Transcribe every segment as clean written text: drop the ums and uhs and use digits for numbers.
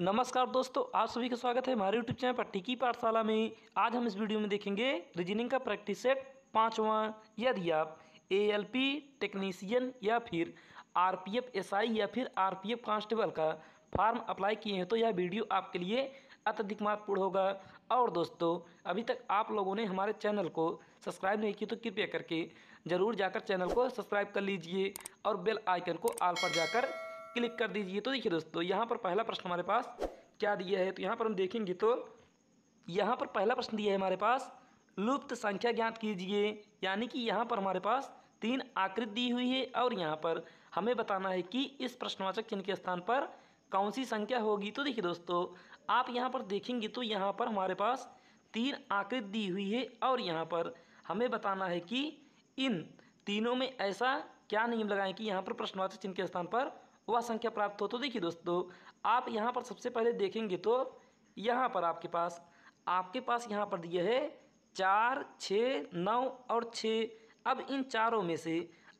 नमस्कार दोस्तों, आप सभी का स्वागत है हमारे यूट्यूब चैनल पट्टी की पाठशाला में। आज हम इस वीडियो में देखेंगे रीजनिंग का प्रैक्टिस सेट 5वां। यदि आप एएलपी टेक्नीशियन या फिर आरपीएफ एसआई या फिर आरपीएफ कांस्टेबल का फॉर्म अप्लाई किए हैं तो यह वीडियो आपके लिए अत्यधिक महत्वपूर्ण होगा। और दोस्तों, अभी तक आप लोगों ने हमारे चैनल को सब्सक्राइब नहीं किया तो कृपया करके ज़रूर जाकर चैनल को सब्सक्राइब कर लीजिए और बेल आइकन को ऑल पर जाकर क्लिक कर दीजिए। तो देखिए दोस्तों, यहाँ पर पहला प्रश्न हमारे पास क्या दिया है, तो यहाँ पर हम देखेंगे तो यहाँ पर पहला प्रश्न दिया है हमारे पास, लुप्त संख्या ज्ञात कीजिए। यानी कि यहाँ पर हमारे पास 3 आकृति दी हुई है और यहाँ पर हमें बताना है कि इस प्रश्नवाचक चिन्ह के स्थान पर कौन सी संख्या होगी। तो देखिए दोस्तों, आप यहाँ पर देखेंगे तो यहाँ पर हमारे पास 3 आकृति दी हुई है और यहाँ पर हमें बताना है कि इन तीनों में ऐसा क्या नियम लगाएं कि यहाँ पर प्रश्नवाचक चिन्ह के स्थान पर वह संख्या प्राप्त हो। तो देखिए दोस्तों, आप यहाँ पर सबसे पहले देखेंगे तो यहाँ पर आपके पास यहाँ पर दिया है 4, 6, 9 और 6। अब इन चारों में से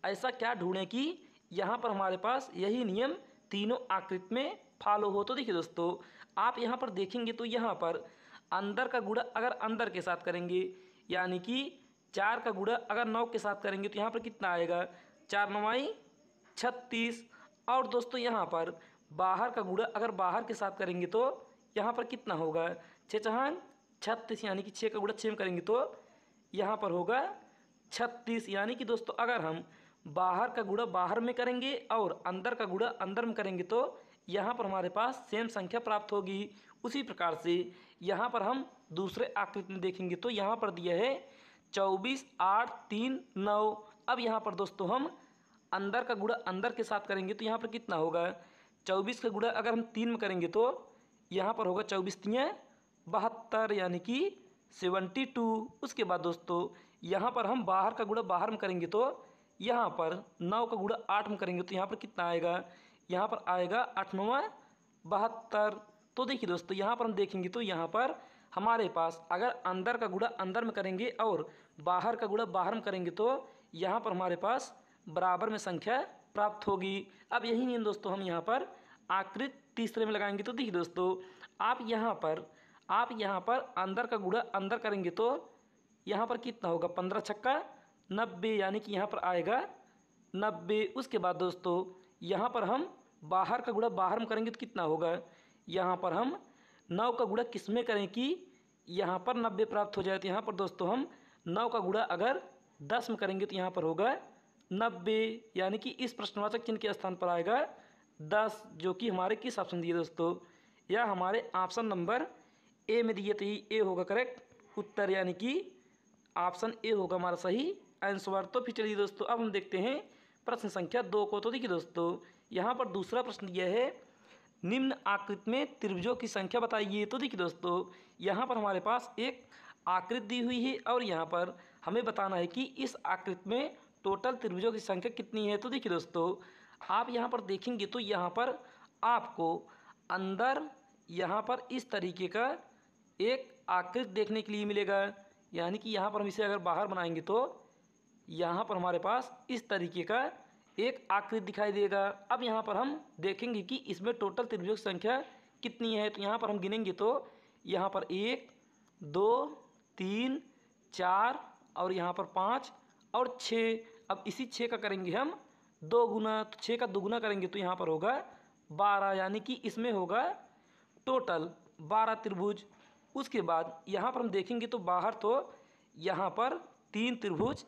ऐसा क्या ढूंढें कि यहाँ पर हमारे पास यही नियम तीनों आकृति में फॉलो हो। तो देखिए दोस्तों, आप यहाँ पर देखेंगे तो यहाँ पर अंदर का गुणा अगर अंदर के साथ करेंगे, यानी कि 4 का गुणा अगर 9 के साथ करेंगे तो यहाँ पर कितना आएगा, 4 9 36। और दोस्तों, यहाँ पर बाहर का गुणा अगर बाहर के साथ करेंगे तो यहाँ पर कितना होगा, 6 4 36। यानी कि 6 का गुणा 6 में करेंगे तो यहाँ पर होगा 36। यानी कि दोस्तों, अगर हम बाहर का गुणा बाहर में करेंगे और अंदर का गुणा अंदर में करेंगे तो यहाँ पर हमारे पास सेम संख्या प्राप्त होगी। उसी प्रकार से यहाँ पर हम दूसरे आकृति में देखेंगे तो यहाँ पर दिया है 24 8 3 9। अब यहाँ पर दोस्तों हम अंदर का गुणा अंदर के साथ करेंगे तो यहाँ पर कितना होगा, 24 का गुणा अगर हम 3 में करेंगे तो यहाँ पर होगा 24 3 72, यानी कि 72। उसके बाद दोस्तों यहाँ पर हम बाहर का गुणा बाहर में करेंगे तो यहाँ पर 9 का गुणा 8 में करेंगे तो यहाँ पर कितना आएगा, यहाँ पर आएगा 8 9 72। तो देखिए दोस्तों, यहाँ पर हम देखेंगे तो यहाँ पर हमारे पास अगर अंदर का गुणा अंदर में करेंगे और बाहर का गुणा बाहर में करेंगे तो यहाँ पर हमारे पास बराबर में संख्या प्राप्त होगी। अब यही नियम दोस्तों हम यहाँ पर आकृति तीसरे में लगाएंगे। तो देखिए दोस्तों, आप यहाँ पर अंदर का गुणा अंदर करेंगे तो यहाँ पर कितना होगा, 15 छक्का 90, यानी कि यहाँ पर आएगा 90। उसके बाद दोस्तों यहाँ पर हम बाहर का गुणा बाहर में करेंगे तो कितना होगा, यहाँ पर हम 9 का गुणा किस में करें कि यहाँ पर 90 प्राप्त हो जाए। तो यहाँ पर दोस्तों हम 9 का गुणा अगर 10 में करेंगे तो यहाँ पर होगा 90, यानी कि इस प्रश्नवाचक चिन्ह के स्थान पर आएगा 10, जो कि हमारे किस ऑप्शन दिए दोस्तों, या हमारे ऑप्शन नंबर ए में दिए। तो ये ए होगा करेक्ट उत्तर, यानी कि ऑप्शन ए होगा हमारा सही आंसर। तो फिर चलिए दोस्तों, अब हम देखते हैं प्रश्न संख्या 2 को। तो देखिए दोस्तों, यहाँ पर दूसरा प्रश्न दिया है, निम्न आकृति में त्रिभुजों की संख्या बताइए। तो देखिए दोस्तों, यहाँ पर हमारे पास एक आकृति दी हुई है और यहाँ पर हमें बताना है कि इस आकृति में टोटल त्रिभुजों की संख्या कितनी है। तो देखिए दोस्तों, आप यहाँ पर देखेंगे तो यहाँ पर आपको अंदर यहाँ पर इस तरीके का एक आकृति देखने के लिए मिलेगा। यानी कि यहाँ पर हम इसे अगर बाहर बनाएंगे तो यहाँ पर हमारे पास इस तरीके का एक आकृति दिखाई देगा। अब यहाँ पर हम देखेंगे कि इसमें टोटल त्रिभुजों की संख्या कितनी है। तो यहाँ पर हम गिनेंगे तो यहाँ पर 1 2 3 4 और यहाँ पर 5 और 6। अब इसी 6 का करेंगे हम 2 गुना, तो 6 का 2 गुना करेंगे तो यहाँ पर होगा 12, यानी कि इसमें होगा टोटल 12 त्रिभुज। उसके बाद यहाँ पर हम देखेंगे तो बाहर तो यहाँ पर 3 त्रिभुज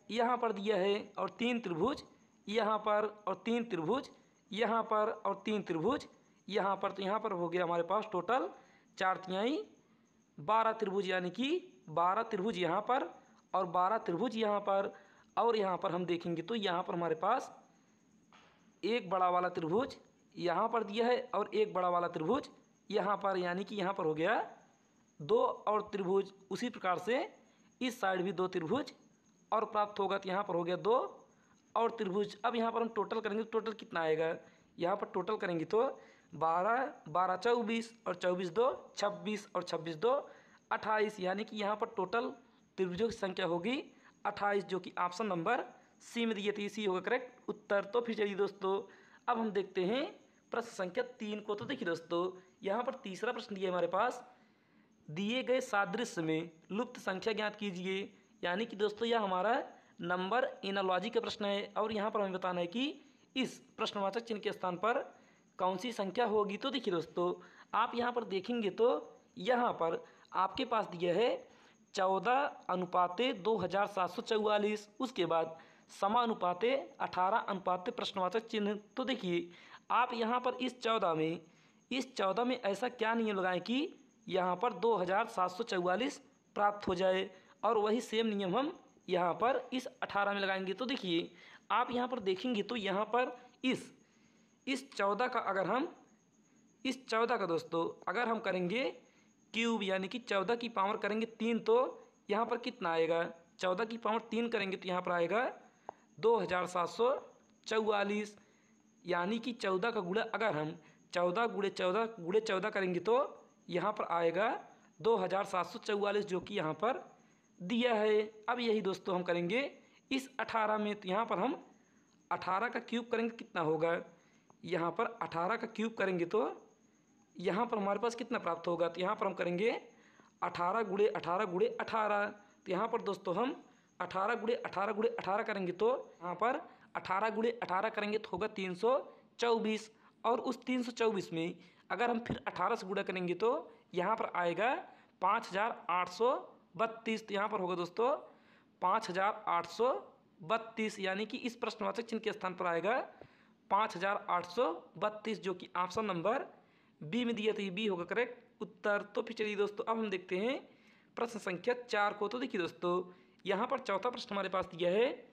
यहाँ पर दिया है और 3 त्रिभुज यहाँ पर और 3 त्रिभुज यहाँ पर और 3 त्रिभुज यहाँ पर। तो यहाँ पर हो गया हमारे पास टोटल 4 तिहाई 12 त्रिभुज, यानी कि 12 त्रिभुज यहाँ पर और 12 त्रिभुज यहाँ पर। और यहाँ पर हम देखेंगे तो यहाँ पर हमारे पास एक बड़ा वाला त्रिभुज यहाँ पर दिया है और एक बड़ा वाला त्रिभुज यहाँ पर, यानी कि यहाँ पर हो गया 2 और त्रिभुज। उसी प्रकार से इस साइड भी 2 त्रिभुज और प्राप्त होगा। तो यहाँ पर हो गया 2 और त्रिभुज। अब यहाँ पर हम टोटल करेंगे तो टोटल कितना आएगा, यहाँ पर टोटल करेंगे तो 12 12 24 और 24 2 26 और 26 2 28, यानी कि यहाँ पर टोटल त्रिभुजों की संख्या होगी 28, जो कि ऑप्शन नंबर सी में दिए थे। सी होगा करेक्ट उत्तर। तो फिर चलिए दोस्तों, अब हम देखते हैं प्रश्न संख्या 3 को। तो देखिए दोस्तों, यहाँ पर तीसरा प्रश्न दिया है हमारे पास, दिए गए सादृश्य में लुप्त संख्या ज्ञात कीजिए। यानी कि दोस्तों यह हमारा नंबर एनालॉजी का प्रश्न है और यहाँ पर हमें बताना है कि इस प्रश्नवाचक चिन्ह के स्थान पर कौन सी संख्या होगी। तो देखिए दोस्तों, आप यहाँ पर देखेंगे तो यहाँ पर आपके पास दिया है 14:2744। उसके बाद समानुपाते 18 प्रश्नवाचक चिन्ह। तो देखिए आप यहाँ पर इस 14 में ऐसा क्या नियम लगाएं कि यहाँ पर 2744 प्राप्त हो जाए, और वही सेम नियम हम यहाँ पर इस 18 में लगाएंगे। तो देखिए आप यहाँ पर देखेंगे तो यहाँ पर इस 14 का अगर हम इस 14 का दोस्तों अगर हम करेंगे क्यूब, यानी कि 14 की पावर करेंगे 3, तो यहाँ पर कितना आएगा, 14 की पावर 3 करेंगे तो यहाँ पर आएगा 2744। यानी कि 14 का गुणा अगर हम 14 गुणे 14 करेंगे तो यहाँ पर आएगा 2744, जो कि यहाँ पर दिया है। अब यही दोस्तों हम करेंगे इस 18 में। तो यहाँ पर हम 18 का क्यूब करेंगे, कितना होगा, यहाँ पर 18 का क्यूब करेंगे तो यहाँ पर हमारे पास कितना प्राप्त होगा। तो यहाँ पर हम करेंगे 18 गुणे 18 गुणे 18। तो यहाँ पर दोस्तों हम 18 गुणे 18 गुणे 18 करेंगे तो यहाँ पर 18 गुणे 18 करेंगे तो होगा 324। और उस 324 में अगर हम फिर 18 से गुणा करेंगे तो यहाँ पर आएगा 5832। तो यहाँ पर होगा दोस्तों 5832, यानी कि इस प्रश्नवाचक चिन्ह के स्थान पर आएगा 5832, जो कि ऑप्शन नंबर बी में दिया। तो ये बी होगा करेक्ट उत्तर। तो फिर चलिए दोस्तों, अब हम देखते हैं प्रश्न संख्या 4 को। तो देखिए दोस्तों, यहाँ पर चौथा प्रश्न हमारे पास दिया है,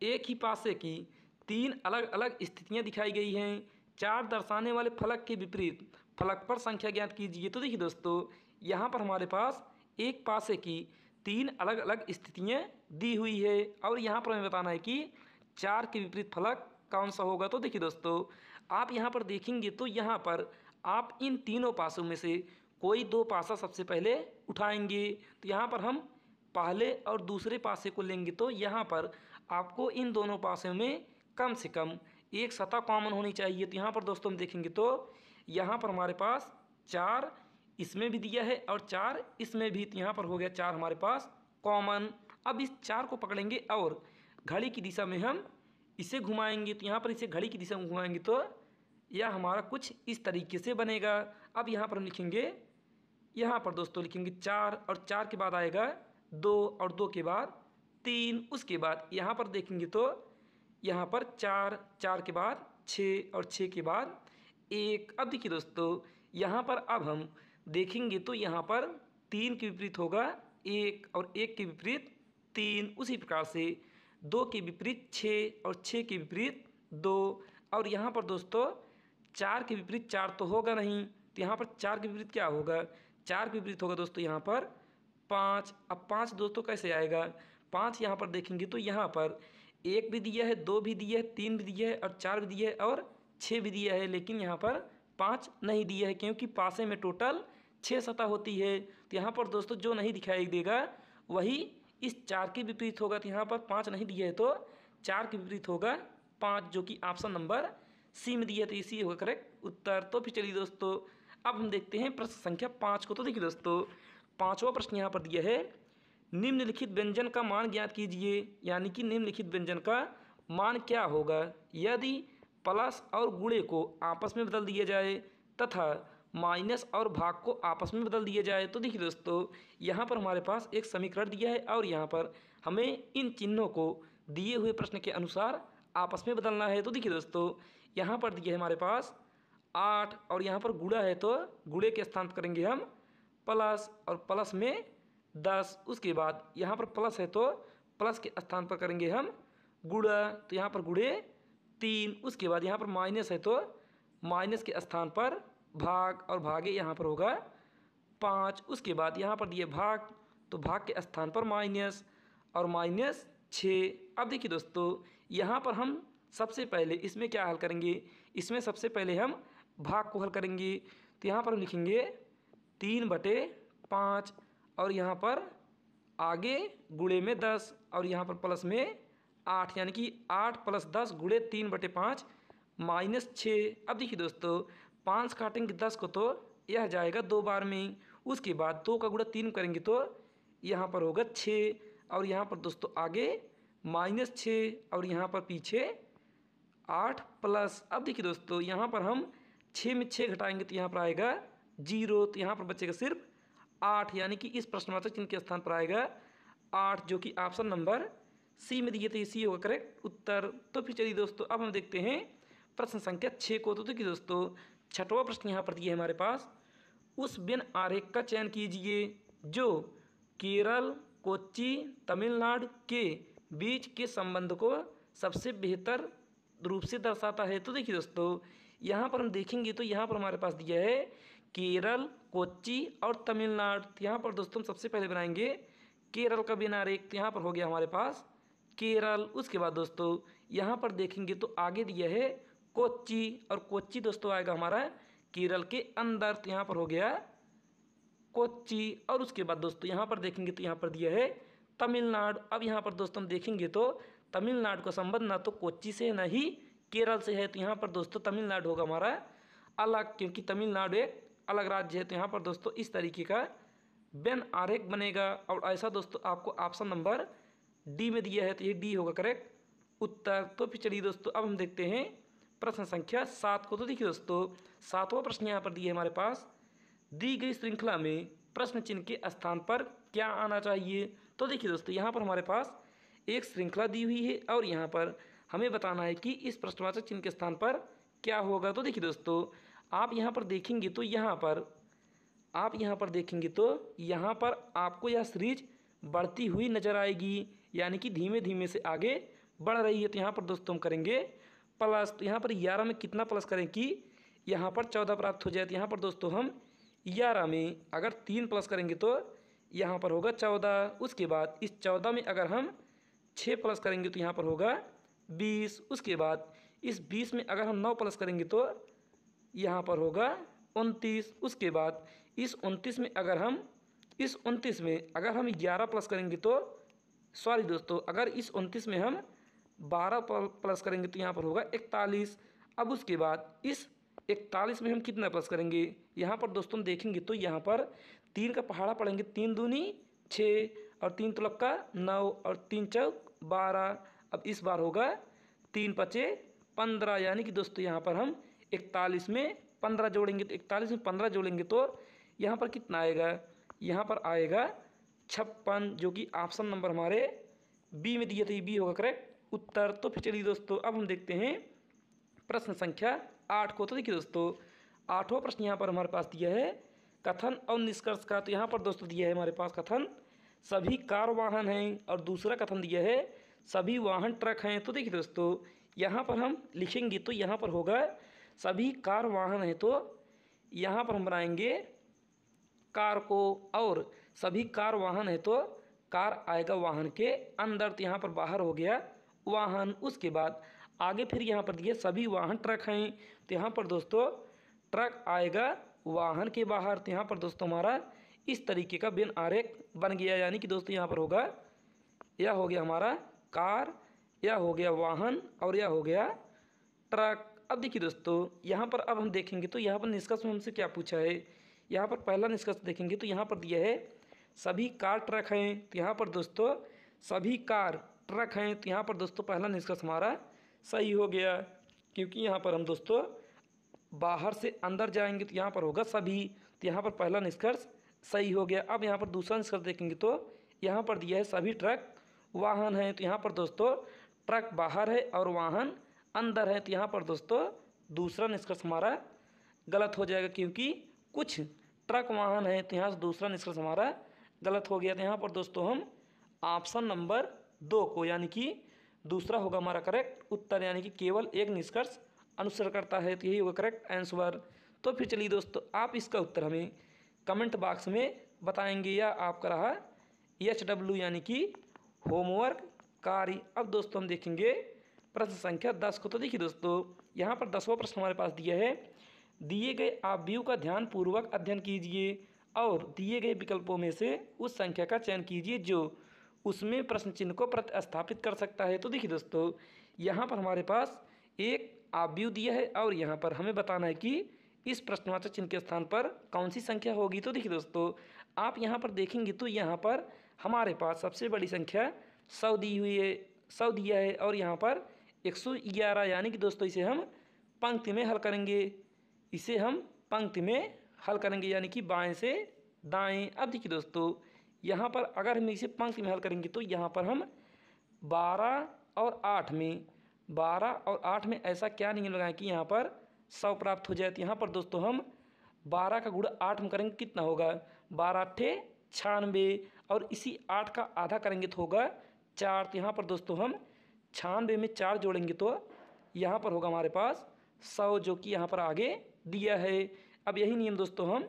एक ही पासे की 3 अलग अलग स्थितियाँ दिखाई गई हैं, 4 दर्शाने वाले फलक के विपरीत फलक पर संख्या ज्ञात कीजिए। तो देखिए दोस्तों, यहाँ पर हमारे पास एक पासे की 3 अलग अलग स्थितियाँ दी हुई है और यहाँ पर हमें बताना है कि 4 के विपरीत फलक कौन सा होगा। तो देखिए दोस्तों, आप यहाँ पर देखेंगे तो यहाँ पर आप इन तीनों पासों में से कोई 2 पासा सबसे पहले उठाएंगे। तो यहाँ पर हम पहले और दूसरे पासे को लेंगे तो यहाँ पर आपको इन दोनों पासों में कम से कम एक सतह कॉमन होनी चाहिए। तो यहाँ पर दोस्तों हम देखेंगे तो यहाँ पर हमारे पास 4 इसमें भी दिया है और 4 इसमें भी। तो यहाँ पर हो गया 4 हमारे पास कॉमन। अब इस 4 को पकड़ेंगे और घड़ी की दिशा में हम इसे घुमाएंगे। तो यहाँ पर इसे घड़ी की दिशा में घुमाएंगे तो यह हमारा कुछ इस तरीके से बनेगा। अब यहाँ पर हम लिखेंगे, यहाँ पर दोस्तों लिखेंगे 4 और 4 के बाद आएगा 2 और 2 के बाद 3। उसके बाद यहाँ पर देखेंगे तो यहाँ पर 4 के बाद 6 और 6 के बाद 1। अब देखिए दोस्तों, यहाँ पर अब हम देखेंगे तो यहाँ पर 3 के विपरीत होगा 1 और 1 के विपरीत 3। उसी प्रकार से 2 के विपरीत 6 और 6 के विपरीत 2। और यहाँ पर दोस्तों 4 के विपरीत 4 तो होगा नहीं। तो यहाँ पर 4 के विपरीत क्या होगा, 4 के विपरीत होगा दोस्तों यहाँ पर 5। अब 5 दोस्तों कैसे आएगा, 5 यहाँ पर देखेंगे तो यहाँ पर 1 भी दिया है, 2 भी दिया है, 3 भी दिया है और 4 भी दिया है और 6 भी दिया है। लेकिन यहाँ पर 5 नहीं दिया है, क्योंकि पासे में टोटल 6 सतह होती है। तो यहाँ पर दोस्तों जो नहीं दिखाई देगा वही इस 4 के विपरीत होगा। तो यहाँ पर 5 नहीं दिया है तो 4 के विपरीत होगा 5, जो कि ऑप्शन नंबर सी में दिया। तो इसी होगा करेक्ट उत्तर। तो फिर चलिए दोस्तों, अब हम देखते हैं प्रश्न संख्या 5 को। तो देखिए दोस्तों, 5वां प्रश्न यहाँ पर दिया है, निम्नलिखित व्यंजन का मान ज्ञात कीजिए। यानी कि निम्नलिखित व्यंजन का मान क्या होगा यदि प्लस और गुणे को आपस में बदल दिया जाए तथा माइनस और भाग को आपस में बदल दिया जाए। तो देखिए दोस्तों, यहाँ पर हमारे पास एक समीकरण दिया है और यहाँ पर हमें इन चिन्हों को दिए हुए प्रश्न के अनुसार आपस में बदलना है। तो देखिए दोस्तों, यहाँ पर दिया है हमारे पास 8 और यहाँ पर गुणा है तो गुणे के स्थान पर करेंगे हम प्लस और प्लस में 10। उसके बाद यहाँ पर प्लस है तो प्लस के स्थान पर करेंगे हम गुणा। तो यहाँ पर गुणे 3। उसके बाद यहाँ पर माइनस है तो माइनस के स्थान पर भाग और भागे यहाँ पर होगा 5। उसके बाद यहाँ पर दिए भाग, तो भाग के स्थान पर माइनस और माइनस 6। अब देखिए दोस्तों, यहाँ पर हम सबसे पहले इसमें क्या हल करेंगे, इसमें सबसे पहले हम भाग को हल करेंगे। तो यहाँ पर हम लिखेंगे 3/5 और यहाँ पर आगे गुणे में 10 और यहाँ पर प्लस में 8, यानी कि 8 + 10 गुणे 3/5 -6। अब देखिए दोस्तों 5 काटेंगे 10 को तो यह जाएगा 2 बार में। उसके बाद 2 का गुणा 3 करेंगे तो यहाँ पर होगा 6 और यहाँ पर दोस्तों आगे -6 और यहाँ पर पीछे 8 प्लस। अब देखिए दोस्तों यहाँ पर हम 6 में 6 घटाएंगे तो यहाँ पर आएगा 0, तो यहाँ पर बचेगा सिर्फ 8, यानी कि इस प्रश्नवाचक चिन्ह के स्थान पर आएगा 8, जो कि ऑप्शन नंबर सी में दिए थे, सी होगा करेक्ट उत्तर। तो फिर चलिए दोस्तों अब हम देखते हैं प्रश्न संख्या 6 को। तो देखिए दोस्तों 6वां प्रश्न यहाँ पर दिया है हमारे पास। उस वेन आरेख का चयन कीजिए जो केरल, कोच्चि, तमिलनाडु के बीच के संबंध को सबसे बेहतर रूप से दर्शाता है। तो देखिए दोस्तों यहाँ पर हम देखेंगे तो यहाँ पर हमारे पास दिया है केरल, कोच्चि और तमिलनाडु। तो यहाँ पर दोस्तों हम सबसे पहले बनाएंगे केरल का वेन आरेख। तो यहाँ पर हो गया हमारे पास केरल। उसके बाद दोस्तों यहाँ पर देखेंगे तो आगे दिया है कोच्चि, और कोच्चि दोस्तों आएगा हमारा केरल के अंदर। तो यहाँ पर हो गया कोच्चि। और उसके बाद दोस्तों यहाँ पर देखेंगे तो यहाँ पर दिया है तमिलनाडु। अब यहाँ पर दोस्तों हम देखेंगे तो तमिलनाडु का संबंध ना तो कोच्चि से ना ही केरल से है। तो यहाँ पर दोस्तों तमिलनाडु होगा हमारा अलग, क्योंकि तमिलनाडु एक अलग राज्य है। तो यहाँ पर दोस्तों इस तरीके का वेन आरेख बनेगा। और ऐसा दोस्तों आपको ऑप्शन नंबर डी में दिया है, तो ये डी होगा करेक्ट उत्तर। तो फिर चलिए दोस्तों अब हम देखते हैं प्रश्न संख्या 7 को। तो देखिए दोस्तों 7वां प्रश्न यहाँ पर दिया है हमारे पास। दी गई श्रृंखला में प्रश्न चिन्ह के स्थान पर क्या आना चाहिए। तो देखिए दोस्तों यहाँ पर हमारे पास एक श्रृंखला दी हुई है और यहाँ पर हमें बताना है कि इस प्रश्नवाचक चिन्ह के स्थान पर क्या होगा। तो देखिए दोस्तों आप यहाँ पर देखेंगे तो यहाँ पर यहाँ पर आपको यह सीरीज बढ़ती हुई नजर आएगी, यानी कि धीमे धीमे से आगे बढ़ रही है। तो यहाँ पर दोस्तों हम करेंगे प्लस। तो यहाँ पर 11 में कितना प्लस करें कि यहाँ पर 14 प्राप्त हो जाए। तो यहाँ पर दोस्तों हम 11 में अगर 3 प्लस करेंगे तो यहाँ पर होगा 14। उसके बाद इस 14 में अगर हम 6 प्लस करेंगे तो यहाँ पर होगा 20। उसके बाद इस 20 में अगर हम 9 प्लस करेंगे तो यहाँ पर होगा 29। उसके बाद इस 29 में अगर हम 11 प्लस करेंगे तो सॉरी दोस्तों अगर इस 29 में हम 12 प्लस करेंगे तो यहाँ पर होगा 41। अब उसके बाद इस 41 में हम कितना प्लस करेंगे, यहाँ पर दोस्तों देखेंगे तो यहाँ पर 3 का पहाड़ा पढ़ेंगे, 3 दूनी 6 और 3 तुलक का 9 और 3 चौक 12। अब इस बार होगा 3 पचे 15, यानी कि दोस्तों यहाँ पर हम 41 में 15 जोड़ेंगे। तो 41 में 15 जोड़ेंगे तो यहाँ पर कितना आएगा, यहाँ पर आएगा 56, जो कि ऑप्शन नंबर हमारे बी में दिए थे, बी होगा करेक्ट उत्तर। तो फिर चलिए दोस्तों अब हम देखते हैं प्रश्न संख्या 8 को। तो देखिए दोस्तों 8वां प्रश्न यहाँ पर हमारे पास दिया है कथन और निष्कर्ष का। तो यहाँ पर दोस्तों दिया है हमारे पास कथन सभी कार वाहन हैं और दूसरा कथन दिया है सभी वाहन ट्रक हैं। तो देखिए दोस्तों यहाँ पर हम लिखेंगे तो यहाँ पर होगा सभी कार वाहन हैं, तो यहाँ पर हम बनाएंगे कार को, और सभी कार वाहन है तो कार आएगा वाहन के अंदर। तो यहाँ पर बाहर हो गया वाहन। उसके बाद आगे फिर यहाँ पर दिए सभी वाहन ट्रक हैं, तो यहाँ पर दोस्तों ट्रक आएगा वाहन के बाहर। तो यहाँ पर दोस्तों हमारा इस तरीके का वेन आरेख बन गया, यानी कि दोस्तों यहाँ पर होगा यह हो गया हमारा कार, यह हो गया वाहन और यह हो गया ट्रक। अब देखिए दोस्तों यहाँ पर अब हम देखेंगे तो यहाँ पर निष्कर्ष में हमसे क्या पूछा है। यहाँ पर पहला निष्कर्ष देखेंगे तो यहाँ पर दिया है सभी कार ट्रक हैं। तो यहाँ पर दोस्तों सभी कार ट्रक हैं, तो यहाँ पर दोस्तों पहला निष्कर्ष हमारा सही हो गया, क्योंकि यहाँ पर हम दोस्तों बाहर से अंदर जाएंगे तो यहाँ पर होगा सभी। तो यहाँ पर पहला निष्कर्ष सही हो गया। अब यहाँ पर दूसरा निष्कर्ष देखेंगे तो यहाँ पर दिया है सभी ट्रक वाहन हैं। तो यहाँ पर दोस्तों ट्रक बाहर है और वाहन अंदर है। तो यहाँ पर दोस्तों दूसरा निष्कर्ष हमारा गलत हो जाएगा, क्योंकि कुछ ट्रक वाहन है। तो यहाँ से दूसरा निष्कर्ष हमारा गलत हो गया। तो यहाँ पर दोस्तों हम ऑप्शन नंबर 2 को, यानी कि दूसरा होगा हमारा करेक्ट उत्तर, यानी कि केवल एक निष्कर्ष अनुसर करता है। तो यही होगा करेक्ट आंसर। तो फिर चलिए दोस्तों आप इसका उत्तर हमें कमेंट बॉक्स में बताएंगे, या आपका रहा HW यानी कि होमवर्क कार्य। अब दोस्तों हम देखेंगे प्रश्न संख्या 10 को। तो देखिए दोस्तों यहाँ पर 10वां प्रश्न हमारे पास दिया है दिए गए आव्यूह का ध्यानपूर्वक अध्ययन कीजिए और दिए गए विकल्पों में से उस संख्या का चयन कीजिए जो उसमें प्रश्न चिन्ह को प्रतिस्थापित कर सकता है। तो देखिए दोस्तों यहाँ पर हमारे पास एक आव्यूह दिया है और यहाँ पर हमें बताना है कि इस प्रश्नवाचक चिन्ह के स्थान पर कौन सी संख्या होगी। तो देखिए दोस्तों, आप यहाँ पर देखेंगे तो यहाँ पर हमारे पास सबसे बड़ी संख्या 100 दी हुई है, 100 दिया है और यहाँ पर 111, यानी कि दोस्तों इसे हम पंक्ति में हल करेंगे। इसे हम पंक्ति में हल करेंगे यानी कि बाएं से दाएं। अब देखिए दोस्तों, यहाँ पर अगर हम इसे पंक्ति में हल करेंगे तो यहाँ पर हम 12 और 8 में 12 और 8 में ऐसा क्या नियम लगाएं कि यहाँ पर 100 प्राप्त हो जाए। तो यहाँ पर दोस्तों हम 12 का गुणा 8 में करेंगे, कितना होगा 12 अट्ठे 96 और इसी 8 का आधा करेंगे तो होगा 4। तो यहाँ पर दोस्तों हम 96 में 4 जोड़ेंगे तो यहाँ पर होगा हमारे पास 100, जो कि यहाँ पर आगे दिया है। अब यही नियम दोस्तों हम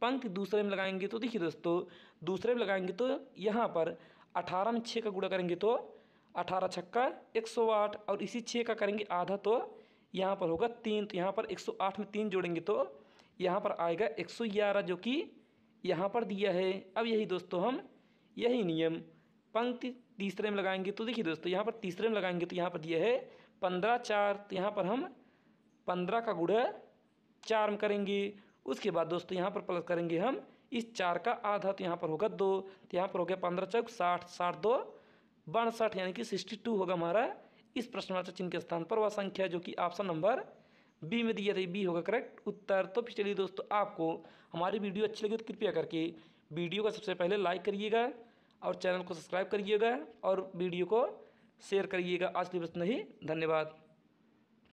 पंक्ति दूसरे में लगाएंगे। तो देखिए दोस्तों, दूसरे में लगाएंगे तो यहाँ पर 18 में 6 का गुणा करेंगे तो 18 छक्का 108 और इसी 6 का करेंगे आधा तो यहाँ पर होगा 3। तो यहाँ पर 108 में 3 जोड़ेंगे तो यहाँ पर आएगा 111, जो कि यहाँ पर दिया है। अब यही दोस्तों हम यही नियम पंक्ति तीसरे में लगाएंगे। तो देखिए दोस्तों, यहाँ पर तीसरे में लगाएंगे तो यहाँ पर दिया है 15 4। तो यहाँ पर हम 15 का गुणा 4 में करेंगे। उसके बाद दोस्तों यहाँ पर प्लस करेंगे हम इस 4 का आधा, तो यहाँ पर होगा 2। तो यहाँ पर हो गया 15 चौक 60, 60 2 62, यानी कि 62 होगा हमारा इस प्रश्नवाचक चिन्ह के स्थान पर वह संख्या, जो कि ऑप्शन नंबर बी में दिया था। बी होगा करेक्ट उत्तर। तो चलिए दोस्तों, आपको हमारी वीडियो अच्छी लगी तो कृपया करके वीडियो को सबसे पहले लाइक करिएगा और चैनल को सब्सक्राइब करिएगा और वीडियो को शेयर करिएगा। आज के लिए बस नहीं, धन्यवाद।